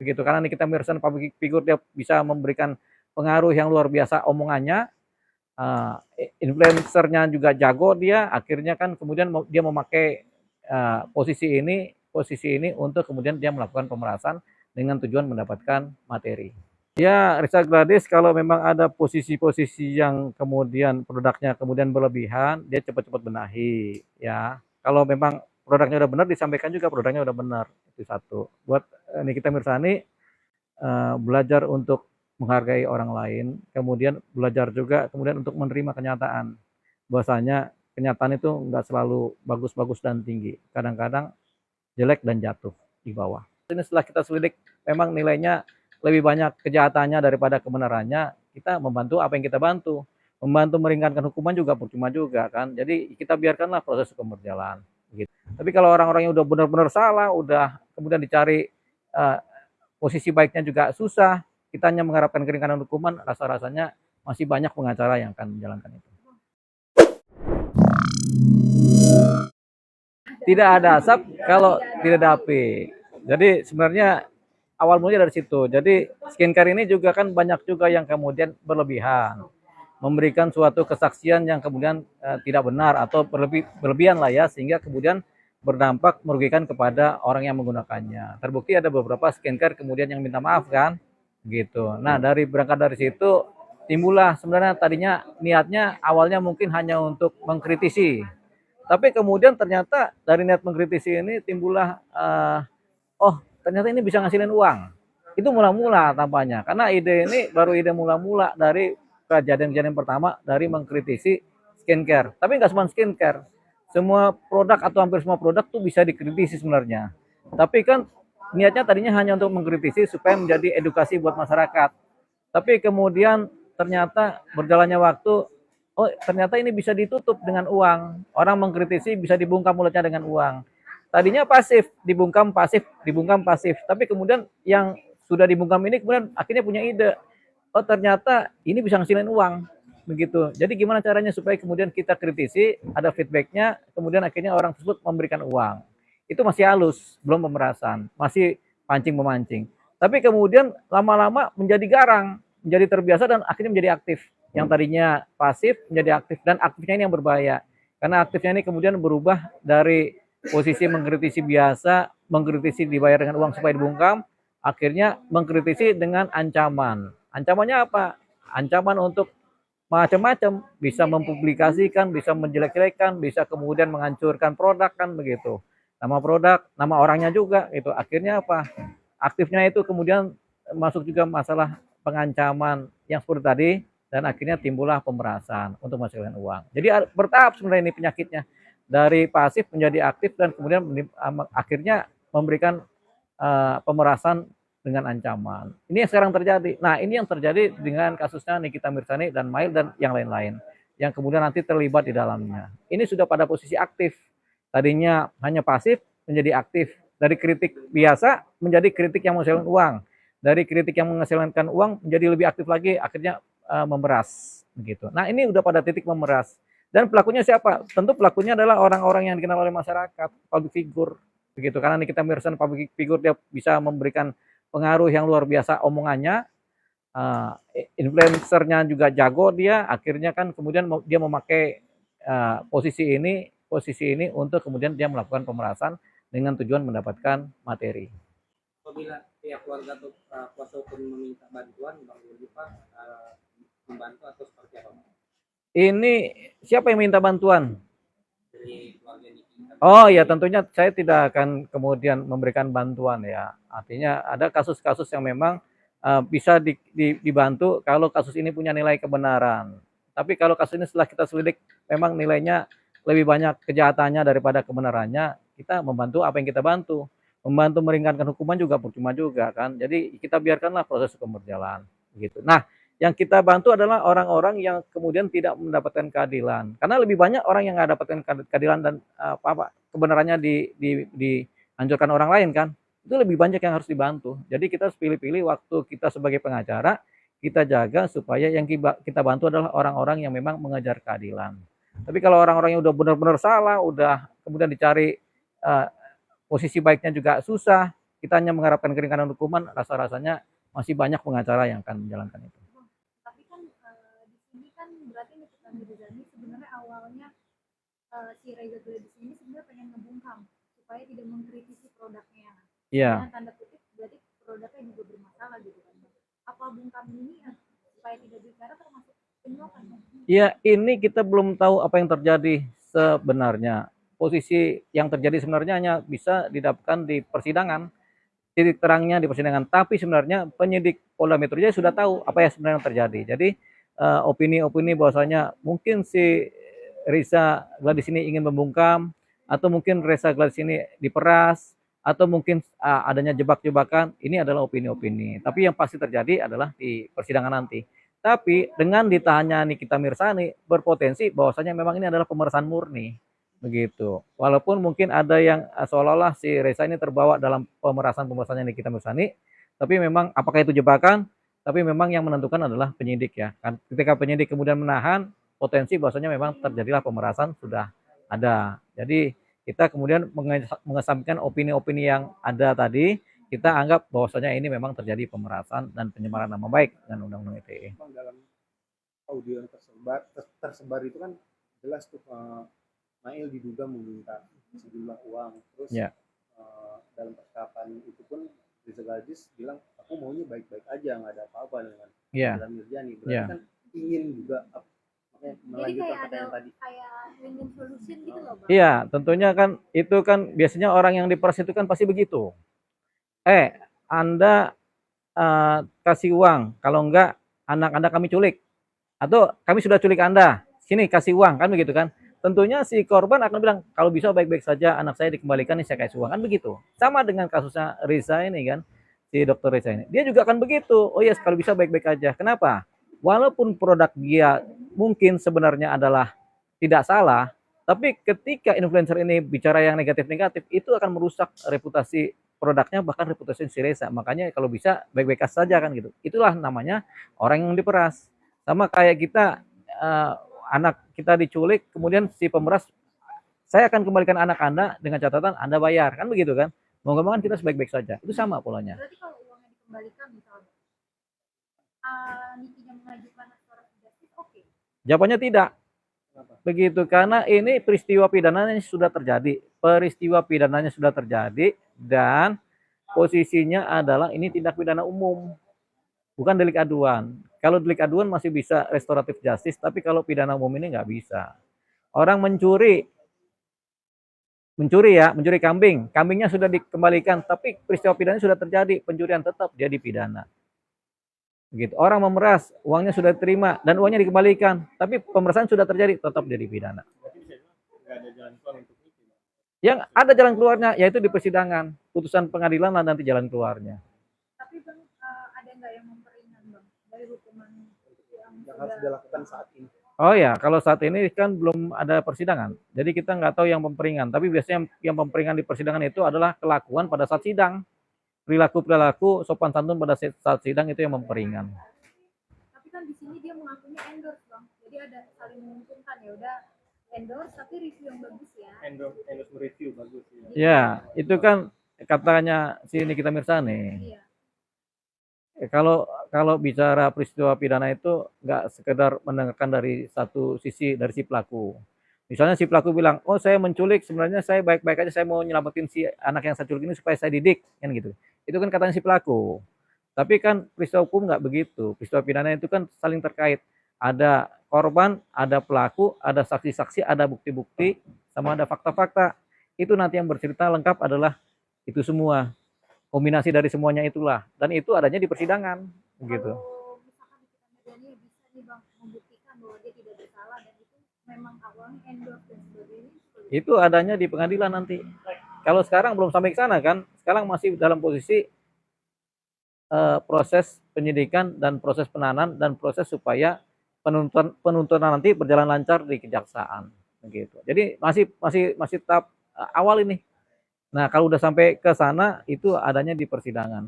begitu. Karena Nikita Mirzani public figure, dia bisa memberikan pengaruh yang luar biasa omongannya. Influencernya juga jago dia, akhirnya kan kemudian dia memakai posisi ini untuk kemudian dia melakukan pemerasan dengan tujuan mendapatkan materi. Ya, Richard Gladys, kalau memang ada posisi-posisi yang kemudian produknya kemudian berlebihan, dia cepat-cepat benahi ya. Kalau memang produknya udah benar, disampaikan juga produknya udah benar. Itu satu. Buat Nikita Mirzani, belajar untuk menghargai orang lain, kemudian belajar juga kemudian untuk menerima kenyataan. Bahwasanya kenyataan itu nggak selalu bagus-bagus dan tinggi. Kadang-kadang jelek dan jatuh di bawah. Ini setelah kita selidik, memang nilainya lebih banyak kejahatannya daripada kebenarannya. Kita membantu apa yang kita bantu. Membantu meringankan hukuman juga percuma juga kan. Jadi kita biarkanlah proses hukum berjalan. Gitu. Tapi kalau orang-orang yang udah benar-benar salah, udah kemudian dicari posisi baiknya juga susah, kita hanya mengharapkan keringanan hukuman, rasa-rasanya masih banyak pengacara yang akan menjalankan itu. Tidak ada asap kalau tidak ada api. Jadi sebenarnya awal mulanya dari situ. Jadi skincare ini juga kan banyak juga yang kemudian berlebihan, memberikan suatu kesaksian yang kemudian tidak benar atau berlebihan lah ya, sehingga kemudian berdampak merugikan kepada orang yang menggunakannya. Terbukti ada beberapa skincare kemudian yang minta maaf kan, gitu. Nah, berangkat dari situ timbullah sebenarnya tadinya niatnya awalnya mungkin hanya untuk mengkritisi, tapi kemudian ternyata dari niat mengkritisi ini timbullah oh ternyata ini bisa ngasilin uang. Itu mula-mula tampaknya, karena ide ini baru ide mula-mula dari kejadian-kejadian pertama dari mengkritisi skincare. Tapi nggak cuma skincare, semua produk atau hampir semua produk tuh bisa dikritisi sebenarnya. Tapi kan niatnya tadinya hanya untuk mengkritisi supaya menjadi edukasi buat masyarakat. Tapi kemudian ternyata berjalannya waktu, oh ternyata ini bisa ditutup dengan uang. Orang mengkritisi bisa dibungkam mulutnya dengan uang. Tadinya pasif, dibungkam pasif, dibungkam pasif. Tapi kemudian yang sudah dibungkam ini kemudian akhirnya punya ide. Oh ternyata ini bisa ngasilin uang. Begitu. Jadi gimana caranya supaya kemudian kita kritisi, ada feedbacknya, kemudian akhirnya orang tersebut memberikan uang. Itu masih halus, belum pemerasan, masih pancing-memancing. Tapi kemudian lama-lama menjadi garang, menjadi terbiasa dan akhirnya menjadi aktif. Yang tadinya pasif menjadi aktif, dan aktifnya ini yang berbahaya. Karena aktifnya ini kemudian berubah dari posisi mengkritisi biasa, mengkritisi dibayar dengan uang supaya dibungkam, akhirnya mengkritisi dengan ancaman. Ancamannya apa? Ancaman untuk macam-macam, bisa mempublikasikan, bisa menjelek-jelekan, bisa kemudian menghancurkan produk kan begitu. Nama produk, nama orangnya juga itu. Akhirnya apa? Aktifnya itu kemudian masuk juga masalah pengancaman yang seperti tadi, dan akhirnya timbullah pemerasan untuk menghasilkan uang. Jadi bertahap sebenarnya ini penyakitnya, dari pasif menjadi aktif dan kemudian akhirnya memberikan pemerasan dengan ancaman. Ini yang sekarang terjadi. Nah, ini yang terjadi dengan kasusnya Nikita Mirzani dan Mail dan yang lain-lain, yang kemudian nanti terlibat di dalamnya. Ini sudah pada posisi aktif. Tadinya hanya pasif menjadi aktif. Dari kritik biasa menjadi kritik yang menghasilkan uang. Dari kritik yang menghasilkan uang menjadi lebih aktif lagi, akhirnya memeras begitu. Nah, ini udah pada titik memeras. Dan pelakunya siapa? Tentu pelakunya adalah orang-orang yang dikenal oleh masyarakat, public figure begitu. Karena Nikita Mirzani public figure, dia bisa memberikan pengaruh yang luar biasa omongannya. Influencernya juga jago dia, akhirnya kan kemudian dia memakai posisi ini untuk kemudian dia melakukan pemerasan dengan tujuan mendapatkan materi. Apabila pihak keluarga atau kuasa hukum meminta bantuan, Bang Zulkifli membantu atau seperti apa? Ini siapa yang minta bantuan? Dari keluarga Nikita. Oh ya, tentunya saya tidak akan kemudian memberikan bantuan ya. Artinya ada kasus-kasus yang memang bisa dibantu kalau kasus ini punya nilai kebenaran. Tapi kalau kasus ini setelah kita selidik memang nilainya lebih banyak kejahatannya daripada kebenarannya, kita membantu apa yang kita bantu. Membantu meringankan hukuman juga percuma juga kan. Jadi kita biarkanlah proses hukum berjalan gitu. Nah, yang kita bantu adalah orang-orang yang kemudian tidak mendapatkan keadilan. Karena lebih banyak orang yang nggak dapatkan keadilan dan kebenarannya dihancurkan orang lain kan. Itu lebih banyak yang harus dibantu. Jadi kita harus pilih-pilih waktu kita sebagai pengacara, kita jaga supaya yang kita bantu adalah orang-orang yang memang mengejar keadilan. Tapi kalau orang-orang yang udah benar-benar salah, udah kemudian dicari posisi baiknya juga susah, kita hanya mengharapkan keringanan hukuman, rasa-rasanya masih banyak pengacara yang akan menjalankan itu. Tapi kan di sini kan berarti Nikita Mirzani sebenarnya awalnya si Reza Gladys ini sebenarnya pengen ngebungkam supaya tidak mengkritisi produknya. Iya. Dengan tanda kutip berarti produknya juga bermasalah gitu kan. Apa bungkam ini supaya tidak bicara termasuk penyuapan? Ya, ini kita belum tahu apa yang terjadi sebenarnya. Posisi yang terjadi sebenarnya hanya bisa didapatkan di persidangan, titik terangnya di persidangan. Tapi sebenarnya penyidik Polda Metro Jaya sudah tahu apa yang sebenarnya terjadi. Jadi opini-opini bahwasanya mungkin si Reza Gladys ini ingin membungkam, atau mungkin Reza Gladys ini diperas, atau mungkin adanya jebak-jebakan, ini adalah opini-opini. Tapi yang pasti terjadi adalah di persidangan nanti. Tapi dengan ditahannya Nikita Mirzani, berpotensi bahwasanya memang ini adalah pemerasan murni. Begitu. Walaupun mungkin ada yang seolah-olah si Reza ini terbawa dalam pemerasannya Nikita Mirzani, tapi memang apakah itu jebakan? Tapi memang yang menentukan adalah penyidik ya. Kan ketika penyidik kemudian menahan, potensi bahwasanya memang terjadilah pemerasan sudah ada. Jadi kita kemudian mengesampingkan opini-opini yang ada tadi, kita anggap bahwasanya ini memang terjadi pemerasan dan pencemaran nama baik dengan Undang-Undang ITE. Dalam audio yang tersebar itu kan jelas tuh Mail diduga meminta sejumlah uang. Terus dalam percakapan itu pun Reza Gladys bilang aku maunya baik-baik aja, nggak ada apa-apa dengan Mirzani. Berarti kan ingin juga melanjutkan pertanyaan tadi. Kayak win-win solution gitu loh, Bang. Iya, tentunya kan itu kan biasanya orang yang diperas itu kan pasti begitu. Anda kasih uang, kalau enggak anak Anda kami culik. Atau kami sudah culik Anda, sini kasih uang, kan begitu kan. Tentunya si korban akan bilang, kalau bisa baik-baik saja anak saya dikembalikan, nih saya kasih uang, kan begitu. Sama dengan kasusnya Reza ini kan, si dokter Reza ini. Dia juga akan begitu, oh yes, kalau bisa baik-baik aja. Kenapa? Walaupun produk dia mungkin sebenarnya adalah tidak salah, tapi ketika influencer ini bicara yang negatif-negatif, itu akan merusak reputasi produknya, bahkan reputasi si Reza. Makanya kalau bisa baik-baik saja kan gitu. Itulah namanya orang yang diperas. Sama kayak kita, anak kita diculik, kemudian si pemeras, saya akan kembalikan anak Anda dengan catatan Anda bayar, kan begitu kan? Mau nggak mau kan kita sebaik-baik saja. Itu sama polanya. Berarti kalau uangnya dikembalikan misalnya, Nikinya mengajukan restorasi justice, oke? Jawabannya tidak. Begitu, karena ini peristiwa pidananya sudah terjadi. Peristiwa pidananya sudah terjadi dan posisinya adalah ini tindak pidana umum, bukan delik aduan. Kalau delik aduan masih bisa restoratif justice, tapi kalau pidana umum ini nggak bisa. Orang mencuri kambing, kambingnya sudah dikembalikan, tapi peristiwa pidana sudah terjadi, pencurian tetap dia dipidana. Begitu. Orang memeras, uangnya sudah diterima dan uangnya dikembalikan, tapi pemerasan sudah terjadi, tetap dia dipidana. Yang ada jalan keluarnya, yaitu di persidangan, putusan pengadilan lah nanti jalan keluarnya. Tapi Bang, ada nggak yang memperingan Bang dari hukuman yang harus dilakukan saat ini? Oh ya, kalau saat ini kan belum ada persidangan, jadi kita nggak tahu yang memperingan. Tapi biasanya yang memperingan di persidangan itu adalah kelakuan pada saat sidang, perilaku sopan santun pada saat sidang itu yang memperingan. Tapi kan di sini dia mengakunya endorse Bang, jadi ada saling menguntungkan, ya udah endorse tapi review yang bagus ya. Endorse review bagus ya. Ya, itu kan katanya si Nikita Mirzani. Iya. Kalau bicara peristiwa pidana itu nggak sekedar mendengarkan dari satu sisi, dari si pelaku. Misalnya si pelaku bilang, oh saya menculik, sebenarnya saya baik-baik aja, saya mau nyelamatin si anak yang saya culik ini supaya saya didik, kan gitu. Itu kan katanya si pelaku. Tapi kan peristiwa hukum nggak begitu. Peristiwa pidana itu kan saling terkait. Ada korban, ada pelaku, ada saksi-saksi, ada bukti-bukti, sama ada fakta-fakta. Itu nanti yang bercerita lengkap adalah itu semua. Kombinasi dari semuanya itulah, dan itu adanya di persidangan, begitu. Kalau misalkan kita medianya bisa nih Bang membuktikan bahwa dia tidak bersalah dan itu memang awalnya endorse dan sebagainya. Itu adanya di pengadilan nanti. Kalau sekarang belum sampai ke sana kan, sekarang masih dalam posisi proses penyidikan dan proses penahanan dan proses supaya penuntutan nanti berjalan lancar di kejaksaan, begitu. Jadi masih tahap awal ini. Nah, kalau udah sampai ke sana, itu adanya di persidangan.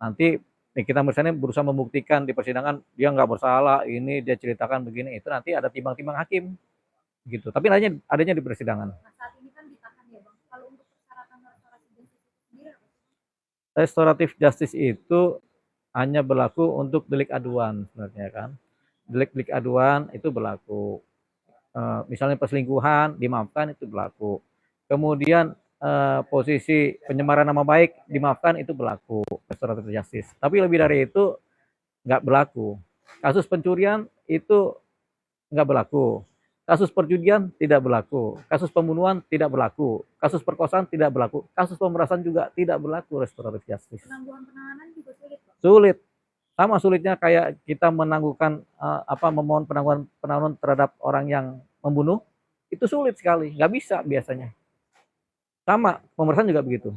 Nanti kita misalnya berusaha membuktikan di persidangan, dia nggak bersalah, ini dia ceritakan begini, itu nanti ada timbang-timbang hakim. Gitu. Tapi adanya di persidangan. Nah, saat ini kan ditahan ya Bang. Kalau untuk persyaratan restorasi justice sendiri apa? restoratif justice itu hanya berlaku untuk delik aduan sebenarnya kan. Delik-delik aduan itu berlaku. Misalnya perselingkuhan dimaafkan itu berlaku. Kemudian posisi penyemaran nama baik dimaafkan itu berlaku restoratif justice. Tapi lebih dari itu nggak berlaku. Kasus pencurian itu nggak berlaku. Kasus perjudian tidak berlaku. Kasus pembunuhan tidak berlaku. Kasus perkosaan tidak berlaku. Kasus pemerasan juga tidak berlaku restoratif justice. Penangguhan penahanan juga sulit, Pak. Sulit. Sama sulitnya kayak kita menangguhkan memohon penangguhan terhadap orang yang membunuh, itu sulit sekali, nggak bisa biasanya. Sama pemerasan juga begitu.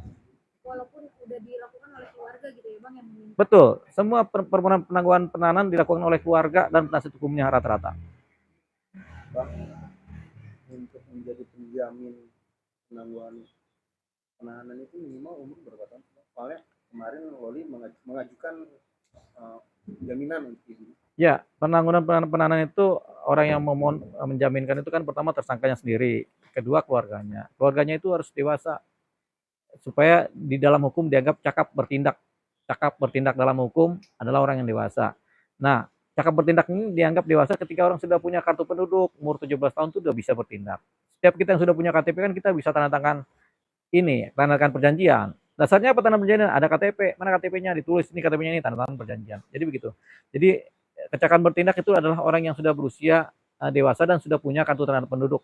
Walaupun udah dilakukan oleh keluarga gitu ya Bang yang meminta. Betul, semua permohonan penangguhan penahanan dilakukan oleh keluarga dan penasihat hukumnya rata-rata. Bang, untuk menjadi penjamin penangguhan penahanan itu minimal umur berapa tahun? Soalnya kemarin Loli mengajukan jaminan untuk itu. Ya, penangguhan penahanan itu orang yang memohon menjaminkan itu kan pertama tersangkanya sendiri, kedua keluarganya. Keluarganya itu harus dewasa supaya di dalam hukum dianggap cakap bertindak. Cakap bertindak dalam hukum adalah orang yang dewasa. Nah, cakap bertindak ini dianggap dewasa ketika orang sudah punya kartu penduduk, umur 17 tahun itu sudah bisa bertindak. Setiap kita yang sudah punya KTP kan kita bisa tanda tangan tanda tangan perjanjian. Dasarnya apa tanda perjanjian? Ada KTP, mana KTP-nya ditulis ini KTP-nya ini tanda tangan perjanjian. Jadi begitu. Jadi kecakapan bertindak itu adalah orang yang sudah berusia dewasa dan sudah punya kartu tanda penduduk,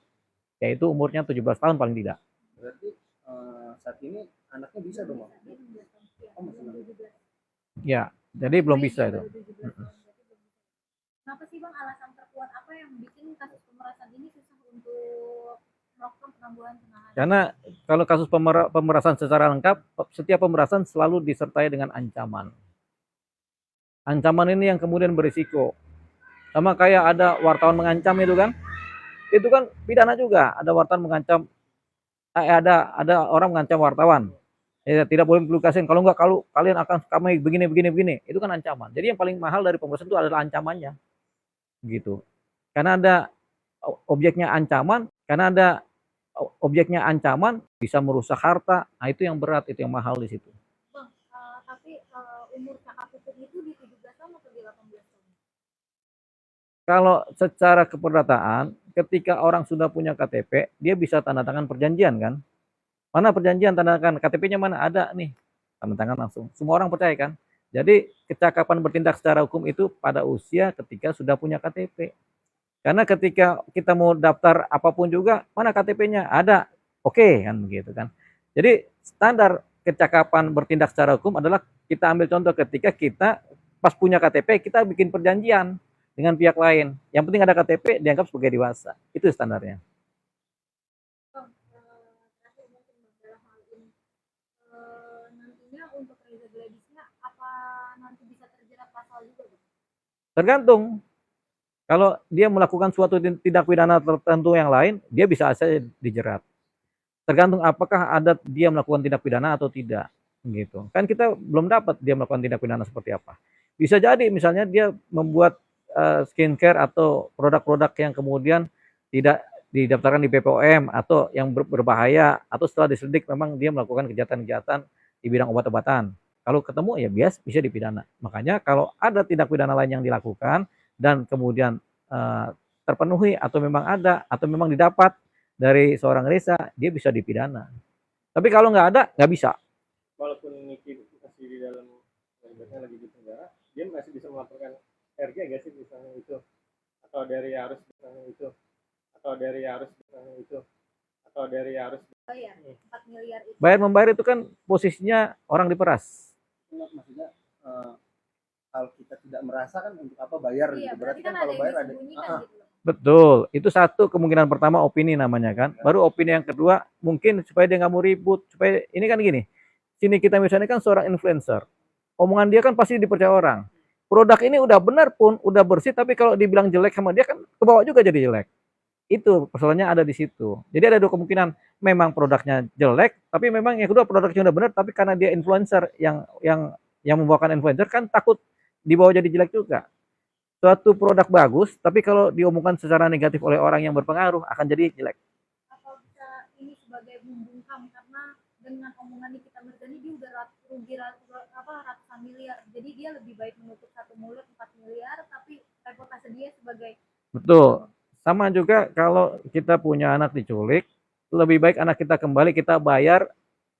yaitu umurnya 17 tahun paling tidak. Berarti saat ini anaknya bisa dong, Bang? Oh, masih Ya, jadi belum bisa itu. Kenapa sih Bang alasan terkuat apa yang bikin kasus pemerasan ini susah untuk melakukan penangguhan penahanan? Karena kalau kasus pemerasan secara lengkap, setiap pemerasan selalu disertai dengan ancaman. Ancaman ini yang kemudian berisiko. Sama kayak ada wartawan mengancam itu kan pidana juga. Ada wartawan mengancam, ada orang mengancam wartawan. Ya, tidak boleh dipublikasikan. Kalau enggak, kalau kalian akan kami begini. Itu kan ancaman. Jadi yang paling mahal dari pemerasan itu adalah ancamannya. Gitu. Karena ada objeknya ancaman, bisa merusak harta. Nah, itu yang berat, itu yang mahal di situ. Bang, tapi umur cakap hukum itu di 17 tahun atau di 18 tahun? Kalau secara keperdataan, ketika orang sudah punya KTP, dia bisa tanda tangan perjanjian kan? Mana perjanjian tanda tangan? KTP-nya mana? Ada nih. Tanda tangan langsung. Semua orang percaya kan? Jadi kecakapan bertindak secara hukum itu pada usia ketika sudah punya KTP. Karena ketika kita mau daftar apapun juga, mana KTP-nya? Ada. Oke, kan begitu kan. Jadi standar kecakapan bertindak secara hukum adalah kita ambil contoh ketika kita pas punya KTP, kita bikin perjanjian dengan pihak lain. Yang penting ada KTP dianggap sebagai dewasa. Itu standarnya. Bang, terakhir mungkin Bang dalam hal ini nantinya untuk Reza Gladysnya apa nanti bisa terjerat pasal juga Bang? Tergantung. Kalau dia melakukan suatu tindak pidana tertentu yang lain, dia bisa saja dijerat. Tergantung apakah ada dia melakukan tindak pidana atau tidak, gitu. Kan kita belum dapat dia melakukan tindak pidana seperti apa. Bisa jadi misalnya dia membuat skincare atau produk-produk yang kemudian tidak didaftarkan di BPOM atau yang berbahaya, atau setelah diselidik memang dia melakukan kejahatan-kejahatan di bidang obat-obatan. Kalau ketemu ya bisa dipidana. Makanya kalau ada tindak pidana lain yang dilakukan dan kemudian terpenuhi atau memang ada atau memang didapat dari seorang Reza, dia bisa dipidana. Tapi kalau nggak ada, nggak bisa. Walaupun Niki masih di dalam lagi di penjara, dia masih bisa melaporkan RG nggak sih misalnya itu, atau dari arus misalnya itu, atau dari arus misalnya itu, atau dari arus Bayar 4 miliar itu. Bayar membayar itu kan posisinya orang diperas. Maksudnya kalau kita tidak merasa kan untuk apa bayar Iya, gitu. berarti kan kalau ada bayar yang ada disembunyikan gitu loh. Betul, itu satu kemungkinan pertama, opini namanya kan. Baru opini yang kedua, mungkin supaya dia nggak mau ribut, supaya ini kan gini. Sini kita misalnya kan seorang influencer, omongan dia kan pasti dipercaya orang. Produk ini udah benar pun, udah bersih, tapi kalau dibilang jelek sama dia kan kebawa juga jadi jelek. Itu persoalannya ada di situ. Jadi ada dua kemungkinan, memang produknya jelek, tapi memang yang kedua produknya udah benar, tapi karena dia influencer yang membawakan influencer kan takut dibawa jadi jelek juga. Suatu produk bagus, tapi kalau diomongkan secara negatif oleh orang yang berpengaruh akan jadi jelek. Apa bisa ini sebagai membungkam karena dengan omongan Nikita Mirzani dia udah rugi ratusan miliar. Jadi dia lebih baik menutup satu mulut 4 miliar, tapi reputasi dia sebagai Betul. Sama juga kalau kita punya anak diculik, lebih baik anak kita kembali, kita bayar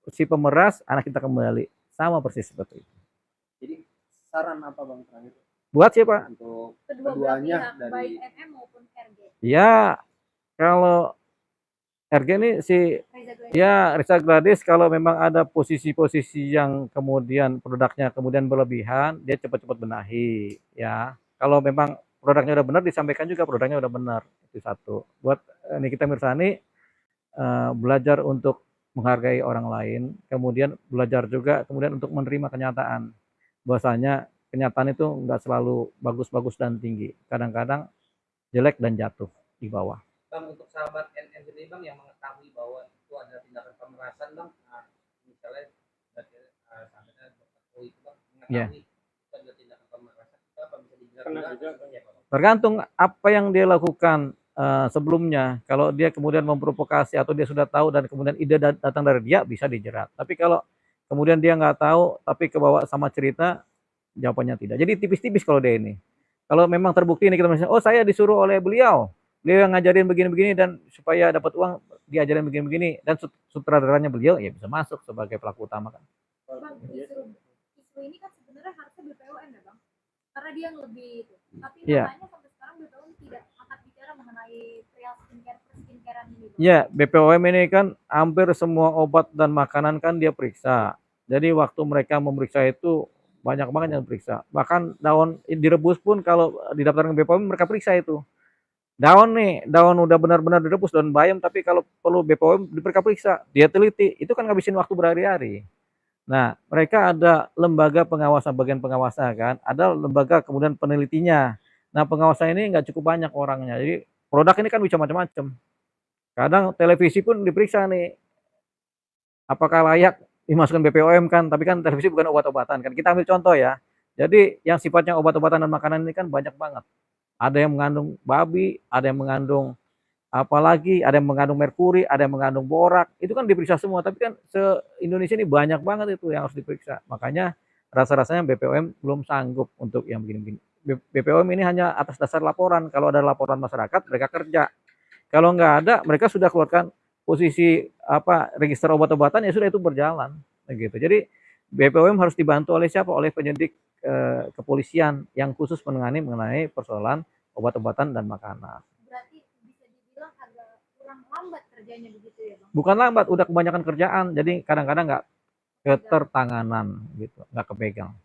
si pemeras, anak kita kembali. Sama persis seperti itu. Jadi saran apa Bang terakhir Buat siapa? untuk kedua belah keduanya pihak, dari baik MM maupun RG. Ya, kalau RG ini si Reza Gladys. ya Reza Gladys, kalau memang ada posisi-posisi yang kemudian produknya kemudian berlebihan, dia cepat-cepat benahi ya. Kalau memang produknya udah benar, disampaikan juga produknya udah benar. Itu satu. Buat Nikita Mirzani, belajar untuk menghargai orang lain, kemudian belajar juga kemudian untuk menerima kenyataan. Bahwasanya kenyataan itu nggak selalu bagus-bagus dan tinggi. Kadang-kadang jelek dan jatuh di bawah. Bang, untuk sahabat NN sendiri Bang yang mengetahui bahwa itu ada tindakan pemerasan Bang, misalnya sahabatnya Dr. itu Bang mengetahui itu ada tindakan pemerasan, itu apa bisa dijelaskan? Kena juga, Bang. Tergantung apa yang dia lakukan sebelumnya. Kalau dia kemudian memprovokasi atau dia sudah tahu dan kemudian ide datang dari dia, bisa dijerat. Tapi kalau kemudian dia nggak tahu tapi kebawa sama cerita, jawabannya tidak. Jadi tipis-tipis kalau dia ini. Kalau memang terbukti ini kita misalnya, oh saya disuruh oleh beliau yang ngajarin begini-begini dan supaya dapat uang diajarin begini-begini, dan sutradaranya beliau ya bisa masuk sebagai pelaku utama kan. Bang, isu ini kan sebenarnya harusnya BPOM ya Bang, karena dia yang lebih itu. Tapi makanya sampai sekarang BPOM tidak angkat bicara mengenai perihal skincarean ini Bang. Ya, BPOM ini kan hampir semua obat dan makanan kan dia periksa. Jadi waktu mereka memeriksa itu banyak banget yang periksa. Bahkan daun direbus pun kalau didaftarkan ke BPOM mereka periksa itu. Daun nih, daun udah benar-benar direbus, daun bayam, tapi kalau perlu BPOM mereka periksa, dia teliti. Itu kan ngabisin waktu berhari-hari. Nah, mereka ada lembaga pengawasan, bagian pengawasan kan, ada lembaga kemudian penelitinya. Nah, pengawasan ini nggak cukup banyak orangnya. Jadi produk ini kan bisa macam-macam. Kadang televisi pun diperiksa nih, apakah layak dimasukkan BPOM kan, tapi kan televisi bukan obat-obatan kan. Kita ambil contoh ya. Jadi yang sifatnya obat-obatan dan makanan ini kan banyak banget. Ada yang mengandung babi, ada yang mengandung apalagi, ada yang mengandung merkuri, ada yang mengandung borak. Itu kan diperiksa semua, tapi kan se-Indonesia ini banyak banget itu yang harus diperiksa. Makanya rasa-rasanya BPOM belum sanggup untuk yang begini-begini. BPOM ini hanya atas dasar laporan. Kalau ada laporan masyarakat, mereka kerja. Kalau nggak ada, mereka sudah keluarkan posisi register obat-obatan, ya sudah itu berjalan begitu. Jadi BPOM harus dibantu oleh siapa? Oleh penyidik kepolisian yang khusus mengenai persoalan obat-obatan dan makanan. Berarti bisa dibilang agak kurang lambat kerjanya begitu ya Bang? Bukan lambat, udah kebanyakan kerjaan, jadi kadang-kadang nggak ketertanganan gitu, nggak kepegang.